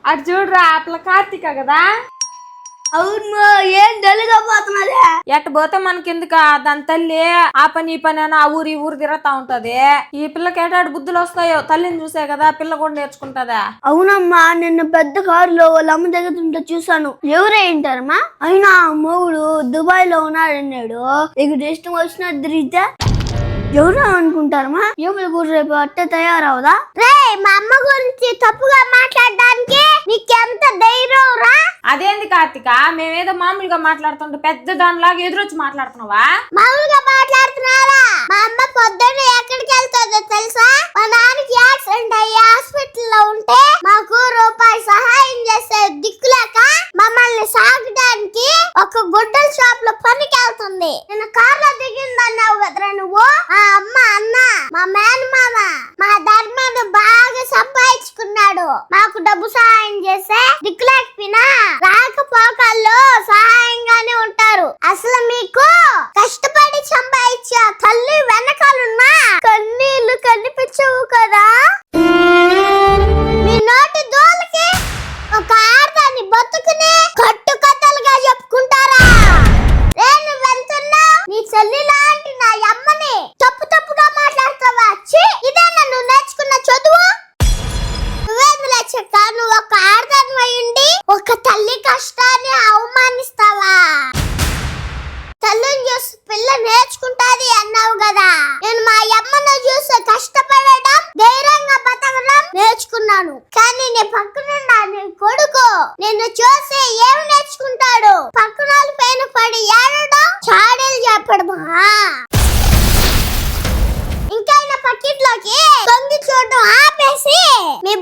అటు చూడరా ఆ పిల్ల కార్తీక కదా. అవును, ఏం తెలియకపోతున్నదే. ఎట్ట పోతే మనకెందుక, దాని తల్లి ఆ పని ఈ పని అని ఆ ఊరు ఈ ఊరు తిరుగుతా ఉంటది. ఈ పిల్లకి ఏటాడు బుద్ధులు వస్తాయో, తల్లిని చూసే కదా పిల్ల కూడా నేర్చుకుంటదా. అవునమ్మా, నిన్న పెద్ద కారులో వాళ్ళ అమ్మ దగ్గర చూసాను. ఎవరే ఏంటారమ్మా? అయినా మొగుడు దుబాయ్ లో ఉన్నాడన్నాడు. ఇక్కడ ఇష్టం వచ్చినట్టు తిరిగితే ఎవరు అనుకుంటారమ్మా? ఎవరు కూడా రేపు అట్టే తయారవుదా? రే, మా అమ్మ గురించి తప్పుగా మాట్లాడడానికి నీకెంత ధైర్యం రా? అదేంది కార్తీక, మేమేదో మామూలుగా మాట్లాడుతుంటే పెద్ద దానిలాగా ఎదురొచ్చి మాట్లాడుతున్నావా? మామూలుగా మాట్లాడుతున్నారా? మా అమ్మ పొద్దున్న ఎక్కడికి వెళ్తుందో తెలుసా? మా నాన్నకి యాక్సిడెంట్ అయ్యి హాస్పిటల్లో ఉంటే మాకు రూపాయి సహాయం చేసే దిక్కులేక మమ్మల్ని సాగడానికి ఒక గుడ్డల షాప్ లో పనికి వెళ్తుంది. నేను కార్ లో దిగిందన్నావు కదరా నువ్వు. మా అమ్మ అన్న మా మేనమామ మా ధర్మను బాగా సంపాదించుకున్నాడు. మాకు డబ్బు సహాయం చేసే దిక్కులేకపోయినా రాకపోకల్లో సహాయంగానే ఉంటారు. అసలు మీకు కష్టపడి సంపాదించే తల్లి వెనకాలన్నా కన్నీళ్లు కనిపించవు కదా? మీ నోటి దోలకి ఒక ఆడదాన్ని బతుకుని కట్టుకథలుగా చెప్పుకుంటారా? నేను వెళ్తున్నా, నీ చెల్లి లాంటి నా అమ్మని తప్పుగా మాట్లాడతావా? ఇదేనా నువ్వు నేర్చుకున్న చదువు? నువ్వేందులే చెక్క, నువ్వు ఒక ఆడదాన్ని అయ్యుండి ఒక తల్లి కష్టాన్ని అవమానిస్తావా? తల్లిని చూసి పిల్ల నేర్చుకుంటాది అన్నావు కదా. నేను మా అమ్మను చూసి కష్టపడడం, ధైర్యంగా బతకడం నేర్చుకున్నాను. కానీ నీ పక్కనున్న నీ కొడుకు నిన్ను చూసి ఏమి నేర్చుకుంటాడు? పక్కన పైన పడి ఏడడం, చాడీలు చెప్పడమా? ఇంకైనా పక్కింట్లోకి తొంగి చూడడం ఆపేసి మీ